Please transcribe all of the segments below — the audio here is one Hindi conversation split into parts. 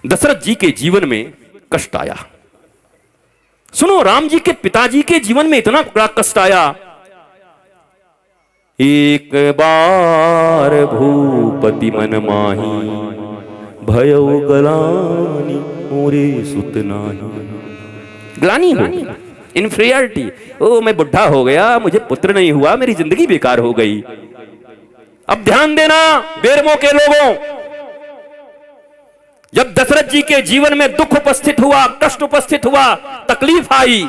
दशरथ जी के जीवन में कष्ट आया। सुनो, राम जी के पिताजी के जीवन में इतना बड़ा कष्ट आया। एक बार भूपति मन माही, भयो गलानी मोरे सुत नाही। ग्लानी हो, इन्फीरियरिटी, ओ मैं बुढ़ा हो गया, मुझे पुत्र नहीं हुआ, मेरी जिंदगी बेकार हो गई। अब ध्यान देना बेरमो के लोगों, जब दशरथ जी के जीवन में दुख उपस्थित हुआ, कष्ट उपस्थित हुआ, तकलीफ आई,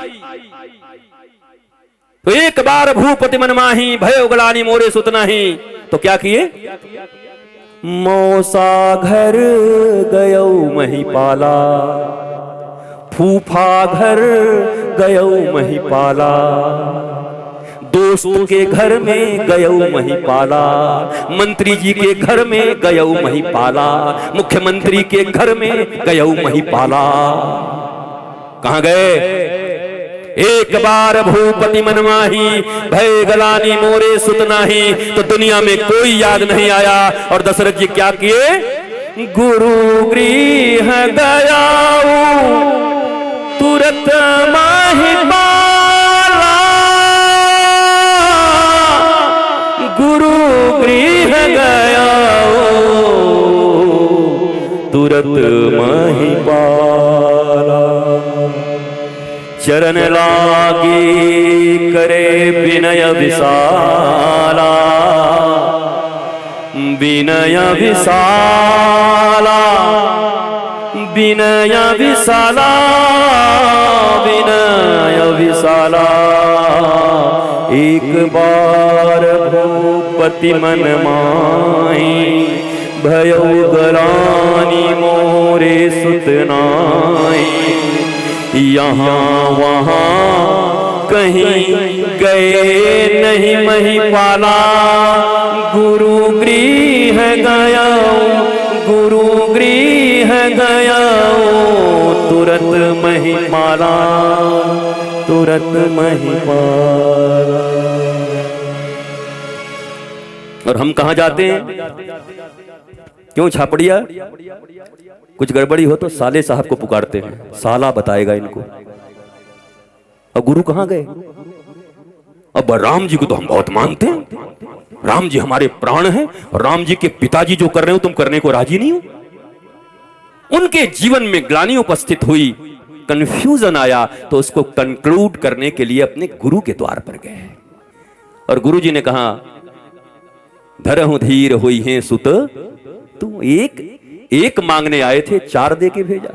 तो एक बार भूपति मन माही, भयो गलानी मोरे सुत नाही। तो क्या किए? मौसा घर गयो महिपाला, फूफा घर गयो महिपाला, दोस्त के घर में गयो महिपाला, मंत्री जी के घर में गयो महिपाला, मुख्यमंत्री के घर में गयो महिपाला। कहां गए? एक बार भूपति मन माही, भय गलानी मोरे सुत नाही। तो दुनिया में कोई याद नहीं आया। और दशरथ जी क्या किए? गुरु गृह गया तुरत महिपाला, गुरु गृह गया तुरत महिपाला। चरण लागे करे विनय विशाला, विनय विशाला, विनय विशाला, विनय विशाला। एक बार भूपति मन माही, भयो गलानी मोरे सुत नाही। यहाँ वहाँ कहीं गए नहीं महिपाला, गुरु गृह गया, गुरु गृह गया तुरत महिपाला, तुरत महिपाला। और हम कहाँ जाते हैं? क्यों छापड़िया? कुछ गड़बड़ी हो तो साले साहब को पुकारते हैं, साला बताएगा इनको। और गुरु कहां गए? अब राम जी को तो हम बहुत मानते हैं, राम जी हमारे प्राण हैं, और राम जी के पिताजी जो कर रहे हो तुम करने को राजी नहीं हो। उनके जीवन में ग्लानि उपस्थित हुई, कंफ्यूजन आया, तो उसको कंक्लूड करने के लिए अपने गुरु के द्वार पर गए। और गुरु जी ने कहा, धरहु धीर हुई है सुत, तू एक मांगने आए थे, 4 दे के भेजा।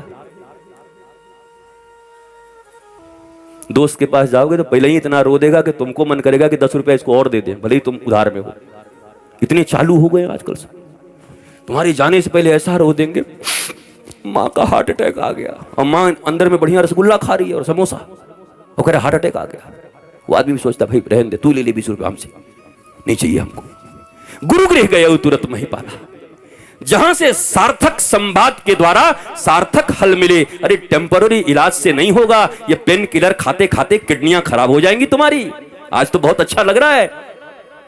दोस्त के पास जाओगे तो पहले ही इतना रो देगा कि तुमको मन करेगा कि 10 रुपए इसको और दे दे, भले ही तुम उधार में हो। इतने चालू हो गए आजकल से, तुम्हारे जाने से पहले ऐसा रो देंगे, माँ का हार्ट अटैक आ गया, और माँ अंदर में बढ़िया रसगुल्ला खा रही है और समोसा, वो कह रहा हार्ट अटैक आ गया। वो आदमी भी सोचता भाई रहने दे, तू ले ले 20 रुपए हमसे, नहीं चाहिए हमको। गुरु गृह गए तुरत महिपाला, जहां से सार्थक संवाद के द्वारा सार्थक हल मिले। अरे टेम्पररी इलाज से नहीं होगा, ये पेन किलर खाते खाते किडनियां खराब हो जाएंगी तुम्हारी। आज तो बहुत अच्छा लग रहा है,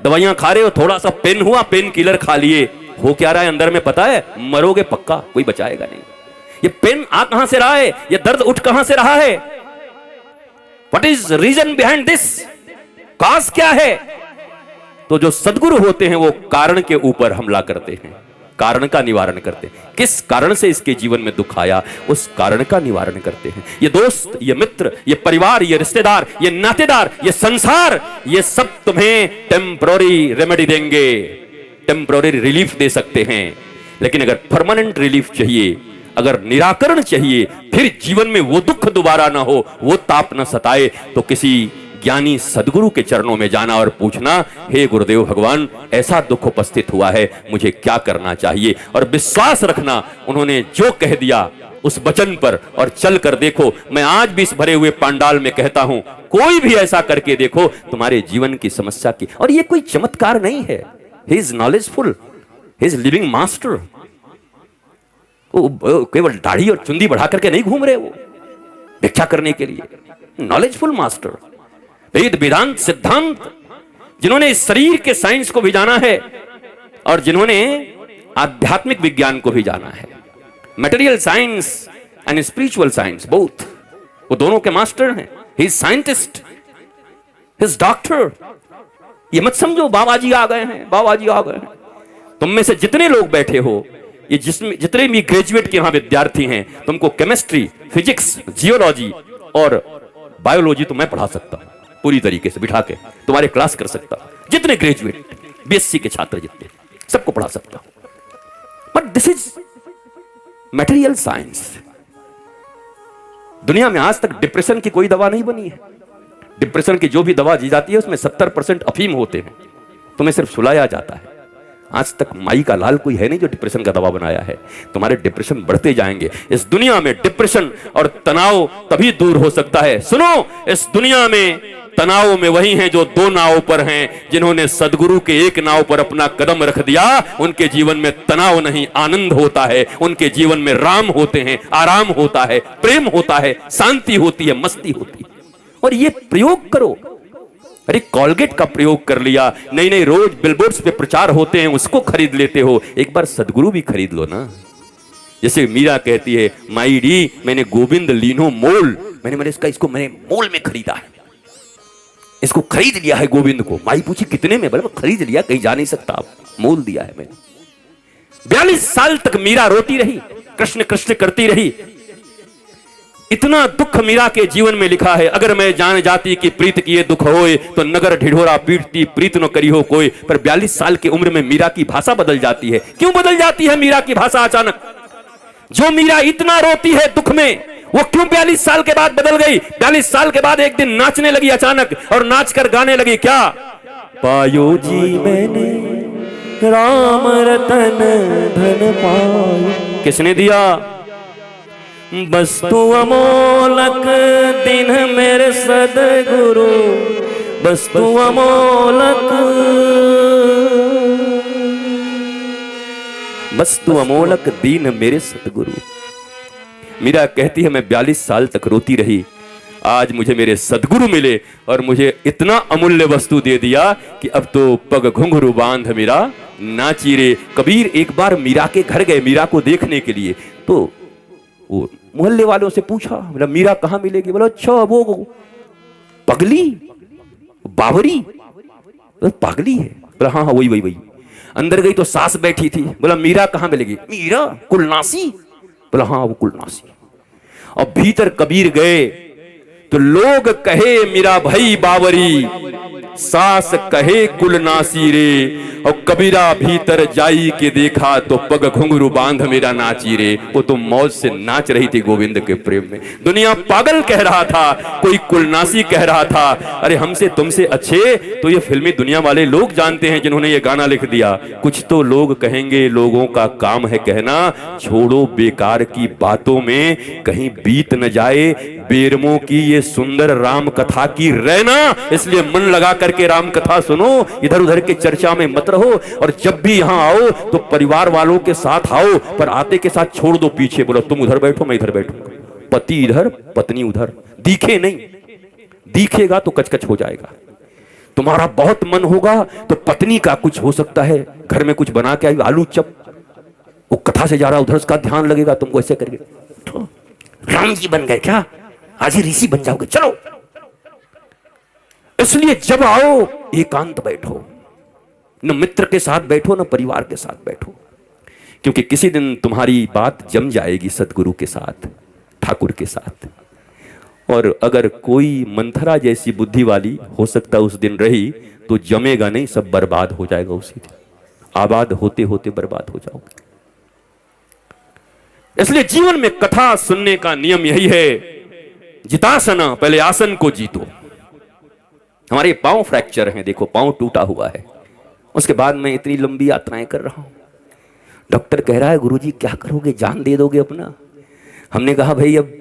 दवाइयां खा रहे हो, थोड़ा सा पेन हुआ, पेन किलर खा लिए, हो क्या रहा है अंदर में पता है? मरोगे पक्का, कोई बचाएगा नहीं। ये पेन आ कहां से रहा है? ये दर्द उठ कहां से रहा है? What is reason behind this? Cause क्या है? तो जो सद्गुरु होते हैं वो कारण के ऊपर हमला करते हैं, कारण का निवारण करते हैं। किस कारण से इसके जीवन में दुख आया, उस कारण का निवारण करते हैं। ये दोस्त, ये मित्र, ये परिवार, ये रिश्तेदार, ये नातेदार, ये संसार, ये सब तुम्हें टेम्पररी रेमेडी देंगे, टेम्पररी रिलीफ दे सकते हैं। लेकिन अगर परमानेंट रिलीफ चाहिए, अगर निराकरण चाहिए, फिर जीवन में वो दुख दोबारा ना हो, वो ताप न सताए, तो किसी ज्ञानी सदगुरु के चरणों में जाना और पूछना, हे गुरुदेव भगवान, ऐसा दुख उपस्थित हुआ है, मुझे क्या करना चाहिए? और विश्वास रखना, उन्होंने जो कह दिया उस वचन पर, और चल कर देखो। मैं आज भी इस भरे हुए पंडाल में कहता हूं, कोई भी ऐसा करके देखो, तुम्हारे जीवन की समस्या की। और ये कोई चमत्कार नहीं है, he is knowledgeful, he is living master. वो केवल दाढ़ी और चुंदी बढ़ा करके नहीं घूम रहे, वो व्याख्या करने के लिए नॉलेजफुल मास्टर। वेद वेदांत सिद्धांत, जिन्होंने इस शरीर के साइंस को भी जाना है और जिन्होंने आध्यात्मिक विज्ञान को भी जाना है, material science and spiritual science both, वो दोनों के मास्टर हैं। He is scientist, he is doctor. ये मत समझो बाबा जी आ गए हैं, बाबा जी आ गए हैं। तुम में से जितने लोग बैठे हो, ये जिसमें जितने भी ग्रेजुएट के यहां विद्यार्थी हैं, तुमको केमिस्ट्री, फिजिक्स, जियोलॉजी और बायोलॉजी तो मैं पढ़ा सकता हूं, पूरी तरीके से बिठा के तुम्हारे क्लास कर सकता हूं। जितने ग्रेजुएट बीएससी के छात्र जितने, सबको पढ़ा सकता हूं। But this is material science. दुनिया में आज तक डिप्रेशन की कोई दवा नहीं बनी है। डिप्रेशन की जो भी दवा दी जाती है उसमें 70% अफीम होते हैं, तुम्हें सिर्फ सुलाया जाता है। आज तक माई का लाल कोई है नहीं जो डिप्रेशन का दवा बनाया है। तुम्हारे डिप्रेशन बढ़ते जाएंगे। इस दुनिया में डिप्रेशन और तनाव तभी दूर हो सकता है। सुनो, इस दुनिया में तनाव में वही हैं जो दो नाव पर हैं। जिन्होंने सदगुरु के एक नाव पर अपना कदम रख दिया, उनके जीवन में तनाव नहीं, आनंद होता है। उनके जीवन में राम होते हैं, आराम होता है, प्रेम होता है, शांति होती है, मस्ती होती है। और ये प्रयोग करो। अरे कॉलगेट का प्रयोग कर लिया, नहीं नहीं, रोज बिलबोर्ड्स पे प्रचार होते हैं, उसको खरीद लेते हो। एक बार सदगुरु भी खरीद लो ना। जैसे मीरा कहती है, माई डी मैंने गोविंद लीनो मोल, मैंने इसको मैंने मोल में खरीदा है, इसको खरीद लिया है गोविंद को। माई पूछी कितने में? बोले खरीद लिया, कहीं जा नहीं सकता, आप मोल दिया है मैंने। 42 साल तक मीरा रोती रही, कृष्ण कृष्ण करती रही। इतना दुख मीरा के जीवन में लिखा है, अगर मैं जान जाती कि प्रीत किए दुख होए, तो नगर ढिढोरा पीटती प्रीत न करी हो कोई। पर 42 साल की उम्र में मीरा की भाषा बदल जाती है। क्यों बदल जाती है मीरा की भाषा अचानक? जो मीरा इतना रोती है दुख में, वो क्यों 42 साल के बाद बदल गई? 42 साल के बाद एक दिन नाचने लगी अचानक, और नाच कर गाने लगी क्या? पायो जी मैंने राम रतन धन पायो। किसने दिया? वस्तु अमोलक दिन मेरे सदगुरु, वस्तु अमोलक, वस्तु अमोलक दीन मेरे सतगुरु। मीरा कहती है मैं 42 साल तक रोती रही, आज मुझे मेरे सदगुरु मिले और मुझे इतना अमूल्य वस्तु दे दिया कि अब तो पग घुंघरू बांध मीरा नाची रे। कबीर एक बार मीरा के घर गए मीरा को देखने के लिए, तो वो मोहल्ले वालों से पूछा, बोला मीरा कहाँ मिलेगी? बोला अच्छा वो पगली बावरी, पागली है। बोला हाँ हाँ वही वही वही। अंदर गई तो सास बैठी थी, बोला मीरा कहाँ मिलेगी? मीरा कुलनासी। बोला हाँ वो कुलनासी। और भीतर कबीर गए तो लोग कहे मीरा भाई बावरी, सास कहे कुलनासी रे। और कबीरा भीतर जाई के देखा तो पग घुंघरू बांध मेरा नाची रे। वो तो मौज से नाच रही थी गोविंद के प्रेम में। दुनिया पागल कह रहा था, कोई कुलनासी कह रहा था। अरे हमसे तुमसे अच्छे तो ये फिल्मी दुनिया वाले लोग जानते हैं जिन्होंने ये गाना लिख दिया। कुछ तो लोग कहेंगे, लोगों का काम है कहना, छोड़ो बेकार की बातों में कहीं बीत न जाए बेरमों की ये सुंदर राम कथा की रहना। इसलिए मन लगा करके राम कथा सुनो, इधर उधर के चर्चा में मत रहो। और जब भी यहां आओ तो परिवार वालों के साथ आओ, पर आते के साथ छोड़ दो पीछे। बोलो तुम उधर बैठो मैं इधर बैठूंगा, पति इधर पत्नी उधर, दिखे नहीं। दिखेगा तो कचकच हो जाएगा। तुम्हारा बहुत मन होगा तो पत्नी का कुछ हो सकता है, घर में कुछ बना के आई आलू चप, वो कथा से जा रहा उधर उसका ध्यान लगेगा, तुमको ऐसे करके तो राम जी बन गए क्या, आज ही ऋषि बन जाओगे, चलो। इसलिए जब आओ एकांत बैठो, न मित्र के साथ बैठो न परिवार के साथ बैठो, क्योंकि किसी दिन तुम्हारी बात जम जाएगी सदगुरु के साथ, ठाकुर के साथ। और अगर कोई मंथरा जैसी बुद्धि वाली हो सकता उस दिन रही तो जमेगा नहीं, सब बर्बाद हो जाएगा उसी दिन। आबाद होते होते बर्बाद हो जाओगे। इसलिए जीवन में कथा सुनने का नियम यही है, जितासना, पहले आसन को जीतो। हमारे पांव फ्रैक्चर हैं, देखो पांव टूटा हुआ है, उसके बाद मैं इतनी लंबी यात्राएं कर रहा हूं। डॉक्टर कह रहा है गुरुजी क्या करोगे, जान दे दोगे अपना? हमने कहा भाई अब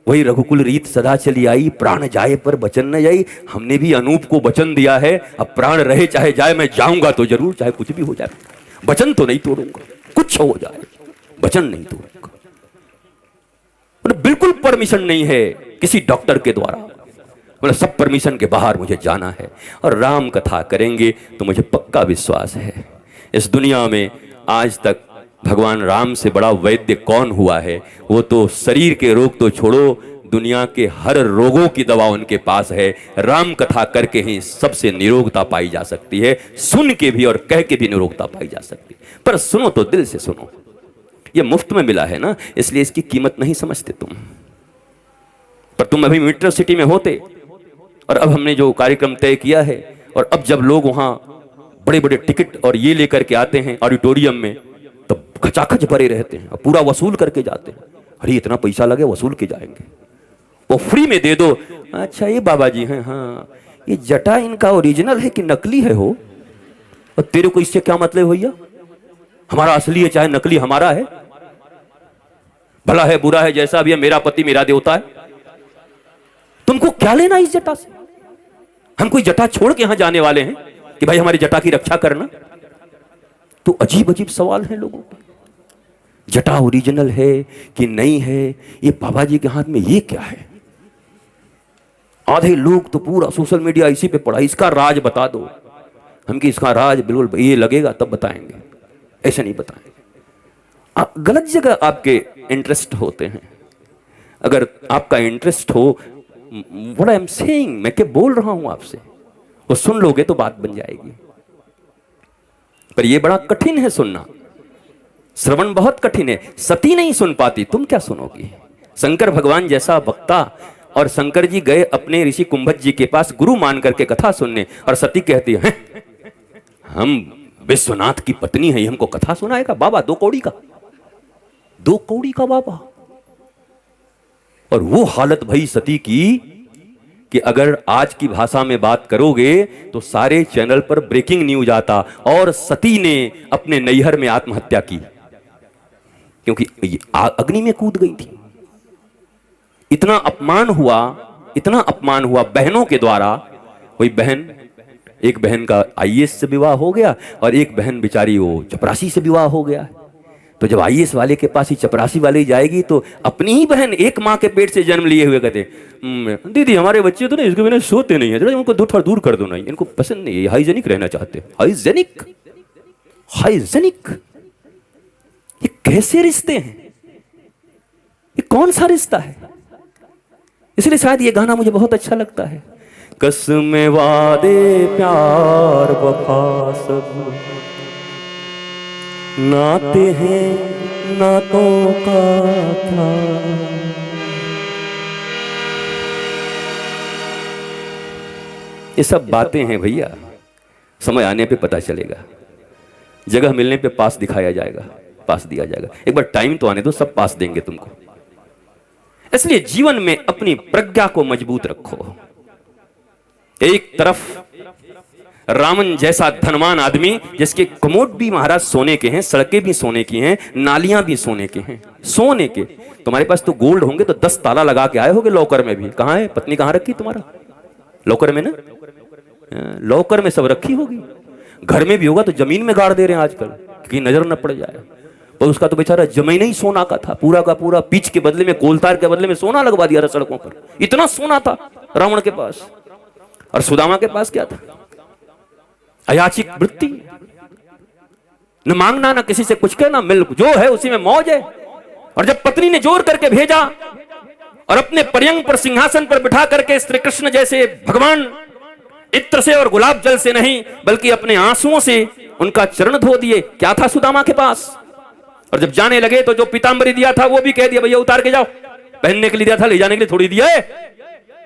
वही रघुकुल रीत सदा चली आई, प्राण जाए पर वचन न जाई। हमने भी अनूप को वचन दिया है, अब प्राण रहे चाहे जाए मैं जाऊंगा तो जरूर, चाहे कुछ भी हो जाए। वचन तो नहीं तोड़ूंगा, कुछ हो जाए वचन नहीं तोड़ूंगा। बिल्कुल परमिशन नहीं है किसी डॉक्टर के द्वारा, मतलब सब परमिशन के बाहर मुझे जाना है। और राम कथा करेंगे तो मुझे पक्का विश्वास है इस दुनिया में आज तक भगवान राम से बड़ा वैद्य कौन हुआ है? वो तो शरीर के रोग तो छोड़ो, दुनिया के हर रोगों की दवा उनके पास है। राम कथा करके ही सबसे निरोगता पाई जा सकती है, सुन के भी और कह के भी निरोगता पाई जा सकती है। पर सुनो तो दिल से सुनो। ये मुफ्त में मिला है ना, इसलिए इसकी कीमत नहीं समझते तुम। पर तुम अभी मेट्रो सिटी में होते, और अब हमने जो कार्यक्रम तय किया है, और अब जब लोग वहां बड़े बड़े टिकट और ये लेकर के आते हैं ऑडिटोरियम में, तो खचाखच भरे रहते हैं और पूरा वसूल करके जाते हैं। अरे इतना पैसा लगे, वसूल के जाएंगे, वो फ्री में दे दो। अच्छा ये बाबा जी हैं, हाँ ये जटा इनका ओरिजिनल है कि नकली है हो? और तेरे को इससे क्या मतलब भैया? हमारा असली है चाहे नकली, हमारा है। भला है बुरा है जैसा भी है, मेरा पति मेरा देवता है। तुमको क्या लेना इस जटा से? हम कोई जटा छोड़ के यहां जाने वाले हैं कि भाई हमारी जटा की रक्षा करना? तो अजीब अजीब सवाल हैं लोगों के। जटा ओरिजिनल है कि नहीं है, ये बाबा जी के हाथ में ये क्या है? आधे लोग तो पूरा सोशल मीडिया इसी पे पड़ा, इसका राज बता दो। हम कि इसका राज बिल्कुल ये लगेगा तब बताएंगे, ऐसे नहीं बताएंगे। गलत जगह आपके इंटरेस्ट होते हैं। अगर आपका इंटरेस्ट हो, व्हाट आई एम सेइंग, मैं क्या बोल रहा हूं आपसे, वो सुन लोगे तो बात बन जाएगी। पर ये बड़ा कठिन है सुनना, श्रवण बहुत कठिन है। सती नहीं सुन पाती, तुम क्या सुनोगी? शंकर भगवान जैसा वक्ता, और शंकर जी गए अपने ऋषि कुंभज जी के पास गुरु मान करके कथा सुनने, और सती कहती है हम विश्वनाथ की पत्नी है, हमको कथा सुनाएगा बाबा? 2 कौड़ी का, 2 कौड़ी का बाबा। और वो हालत भई सती की कि अगर आज की भाषा में बात करोगे तो सारे चैनल पर ब्रेकिंग न्यूज आता, और सती ने अपने नैहर में आत्महत्या की, क्योंकि अग्नि में कूद गई थी। इतना अपमान हुआ, इतना अपमान हुआ बहनों के द्वारा। कोई बहन, एक बहन का आईएएस से विवाह हो गया, और एक बहन बेचारी वो चपरासी से विवाह हो गया। तो जब आईएएस वाले के पास ही चपरासी वाली जाएगी, तो अपनी ही बहन एक माँ के पेट से जन्म लिए हुए कहते, दीदी हमारे बच्चे तो ना इसके बिना सोते नहीं है, जरा इनको थोड़ा दूर कर दो ना, इनको पसंद नहीं है, हाइजेनिक रहना चाहते। हाइजेनिक, हाइजेनिक, ये कैसे रिश्ते हैं? ये कौन सा रिश्ता है? इसलिए शायद ये गाना मुझे बहुत अच्छा लगता है। कसमें वादे प्यार वफा सब नाते हैं, नातों का क्या? ये सब बातें हैं भैया, समय आने पे पता चलेगा, जगह मिलने पे पास दिखाया जाएगा, पास दिया जाएगा। एक बार टाइम तो आने दो, सब पास देंगे तुमको। इसलिए जीवन में अपनी प्रज्ञा को मजबूत रखो। एक तरफ रावण जैसा धनवान आदमी, जिसके कमोड भी महाराज सोने के हैं, सड़कें भी सोने की हैं, नालियां भी सोने की हैं, सोने के। तुम्हारे पास तो गोल्ड होंगे तो 10 ताला लगा के आए होगे लॉकर में भी। कहाँ है पत्नी, कहाँ रखी तुम्हारा? लॉकर में ना, लॉकर में सब रखी होगी। घर में भी होगा तो जमीन में गाड़ दे रहे हैं आजकल कि नजर न पड़ जाए। और उसका तो बेचारा जमीन ही सोना का था, पूरा का पूरा पिच के बदले में, कोलतार के बदले में सोना लगवा दिया था सड़कों पर। इतना सोना था रावण के पास। और सुदामा के पास क्या था? अयाचिक वृत्ति, न मांगना, न किसी से कुछ कहना, मिल जो है उसी में मौज है। और जब पत्नी ने जोर करके भेजा और अपने पर्यंग पर, सिंहासन पर बिठा करके श्री कृष्ण जैसे भगवान इत्र से और गुलाब जल से नहीं बल्कि अपने आंसुओं से उनका चरण धो दिए, क्या था सुदामा के पास? और जब जाने लगे तो जो पीतांबरी दिया था वो भी कह दिया भैया उतार के जाओ। पहनने के लिए दिया था, ले जाने के लिए थोड़ी दिया है,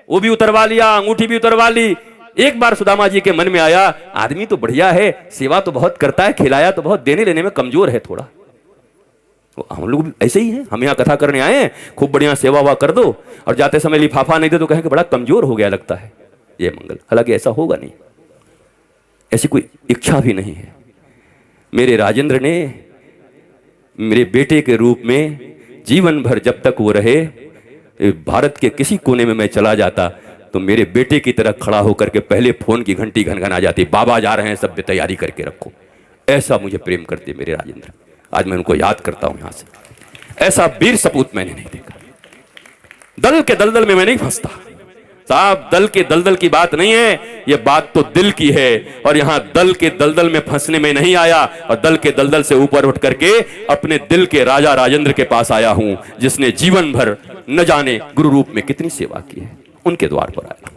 वो भी उतरवा लिया, अंगूठी भी उतरवा ली। एक बार सुदामा जी के मन में आया, आदमी तो बढ़िया है, सेवा तो बहुत करता है, खिलाया तो बहुत, देने लेने में कमजोर है थोड़ा। हम लोग भी ऐसे ही हैं, हम यहाँ कथा करने आए हैं, खूब बढ़िया सेवा वाह कर दो, और जाते समय लिफाफा नहीं दे तो कहेंगे बड़ा कमजोर हो गया लगता है ये मंगल। हालांकि ऐसा होगा नहीं, ऐसी कोई इच्छा भी नहीं है। मेरे राजेंद्र ने मेरे बेटे के रूप में जीवन भर, जब तक वो रहे, भारत के किसी कोने में मैं चला जाता तो मेरे बेटे की तरह खड़ा होकर के पहले फोन की घंटी घनघना जाती, बाबा जा रहे हैं, सब तैयारी करके रखो। ऐसा मुझे प्रेम करते मेरे राजेंद्र। आज मैं उनको याद करता हूं यहां से। ऐसा वीर सपूत मैंने नहीं देखा। दल के दलदल में मैं नहीं फंसता, साहब दल के दलदल की बात नहीं है, ये बात तो दिल की है। और यहां दल के दलदल में फंसने में नहीं आया, और दल के दलदल से ऊपर उठ करके अपने दिल के राजा राजेंद्र के पास आया हूं, जिसने जीवन भर न जाने गुरु रूप में कितनी सेवा की है, उनके द्वार पर आया।